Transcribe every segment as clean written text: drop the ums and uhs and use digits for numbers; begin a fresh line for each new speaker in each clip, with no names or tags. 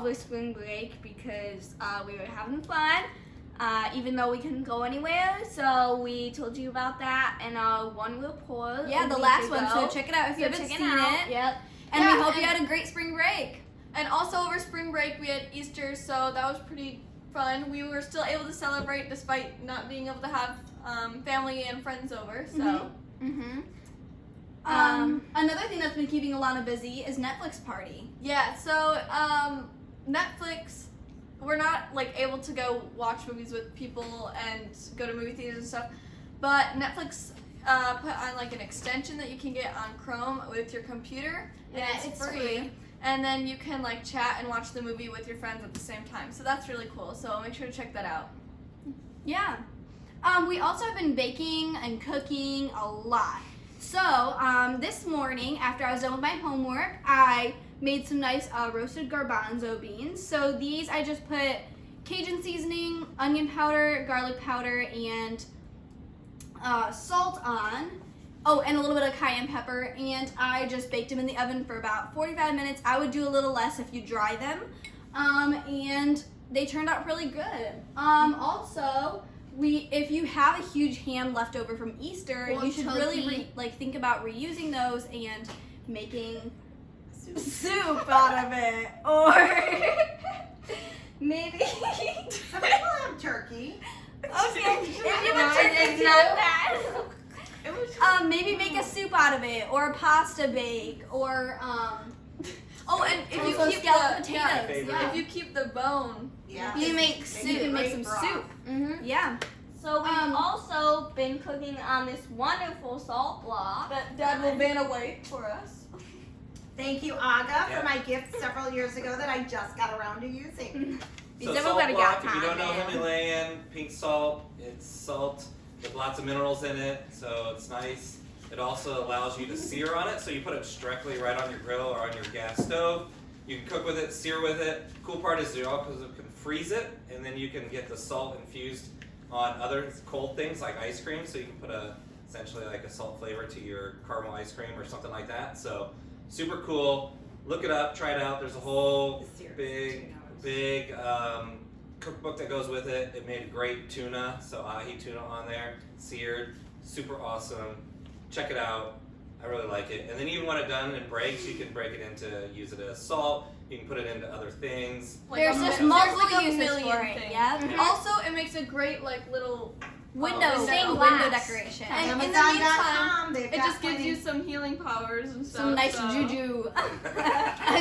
over spring break because we were having fun, even though we couldn't go anywhere. So we told you about that in our one report.
Yeah, the last one. So check it out if you haven't seen it.
Yep.
And we hope you had a great spring break.
And also over spring break we had Easter, so that was pretty fun. We were still able to celebrate despite not being able to have family and friends over. So.
Another thing that's been keeping Alana busy is Netflix party.
Yeah, so Netflix, we're not like able to go watch movies with people and go to movie theaters and stuff, but Netflix put on like an extension that you can get on Chrome with your computer, and it's free. And then you can like chat and watch the movie with your friends at the same time. So that's really cool. So make sure to check that out.
Yeah. We also have been baking and cooking a lot. So, this morning, after I was done with my homework, I made some nice roasted garbanzo beans. So these, I just put Cajun seasoning, onion powder, garlic powder, and salt on. Oh, and a little bit of cayenne pepper. And I just baked them in the oven for about 45 minutes. I would do a little less if you dry them. And they turned out really good. Also, if you have a huge ham left over from Easter, you should really think about reusing those and making soup out of it. Or maybe
some people have turkey.
Okay, if you have turkey, not that. Maybe make a soup out of it, or a pasta bake, or
oh, and if you keep the potatoes, if you keep the bone,
you can make soup. You can make some soup. Yeah.
So we've also been cooking on this wonderful salt block
that Dad will van away for us.
Thank you, Aga, for my gift several years ago that I just got around to using.
So salt block, if you don't know Himalayan pink salt, it's salt with lots of minerals in it, so it's nice. It also allows you to sear on it, so you put it directly right on your grill or on your gas stove. You can cook with it, sear with it. Cool part is you also can freeze it, and then you can get the salt infused on other cold things like ice cream, so you can put essentially like a salt flavor to your caramel ice cream or something like that. So super cool. Look it up, try it out. There's a whole big cookbook that goes with it. It made great tuna, so ahi tuna on there, seared, super awesome. Check it out. I really like it. And then even when it's done and breaks, you can break it into, use it as salt. You can put it into other things.
There's just multiple uses for it. Yeah.
Also, it makes a great like little
window decoration.
And in the meantime, it just gives you some healing powers and stuff.
Some nice juju.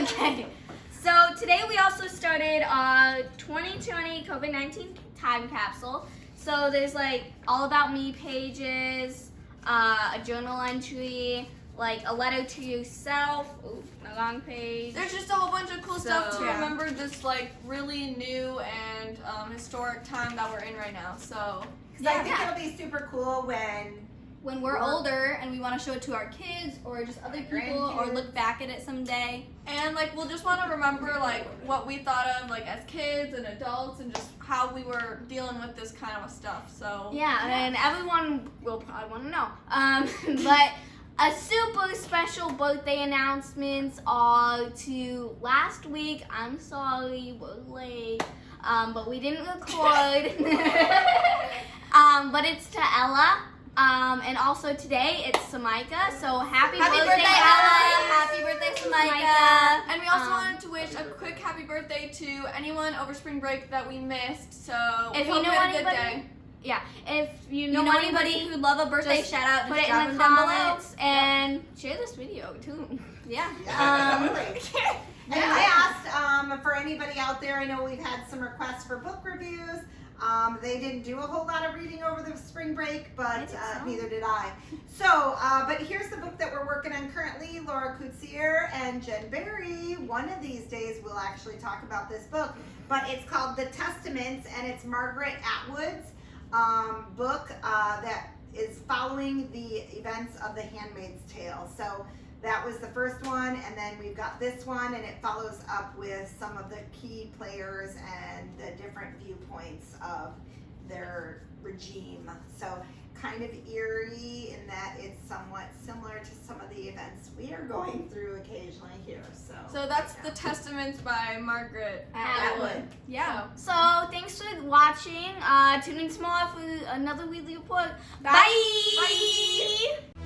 Okay. So today we also started a 2020 COVID-19 time capsule. So there's like all about me pages, a journal entry, like a letter to yourself, a long page.
There's just a whole bunch of cool stuff to remember this like really new and historic time that we're in right now. So
I think it'll be super cool when
we're older and we want to show it to our kids or just other people or look back at it someday.
And like we'll just want to remember like what we thought of like as kids and adults and just how we were dealing with this kind of stuff. So
and everyone will probably want to know. But a super special birthday announcements are to last week. I'm sorry, we're late, but we didn't record. But it's to Ella. And also today it's Samika, so happy birthday Ella!
Happy birthday, Samika!
And we also wanted to wish a quick happy birthday to anyone over spring break that we missed. So
if you know anybody, if you know anybody
who'd love a birthday shout out,
put it in the comments and share this video too.
Yeah, definitely. And I asked for anybody out there. I know we've had some requests for book reviews. They didn't do a whole lot of reading over the spring break, but neither did I. So, but here's the book that we're working on currently. Laura Coutsier and Jen Berry. One of these days we'll actually talk about this book, but it's called The Testaments, and it's Margaret Atwood's book that is following the events of The Handmaid's Tale. So that was the first one, and then we've got this one, and it follows up with some of the key players and the different viewpoints of their regime. So kind of eerie in that it's somewhat similar to some of the events we are going through occasionally here.
So that's The Testament by Margaret
Atwood.
Yeah.
So thanks for watching. Tune in tomorrow for another Wedely report. Bye.
Bye.
Bye.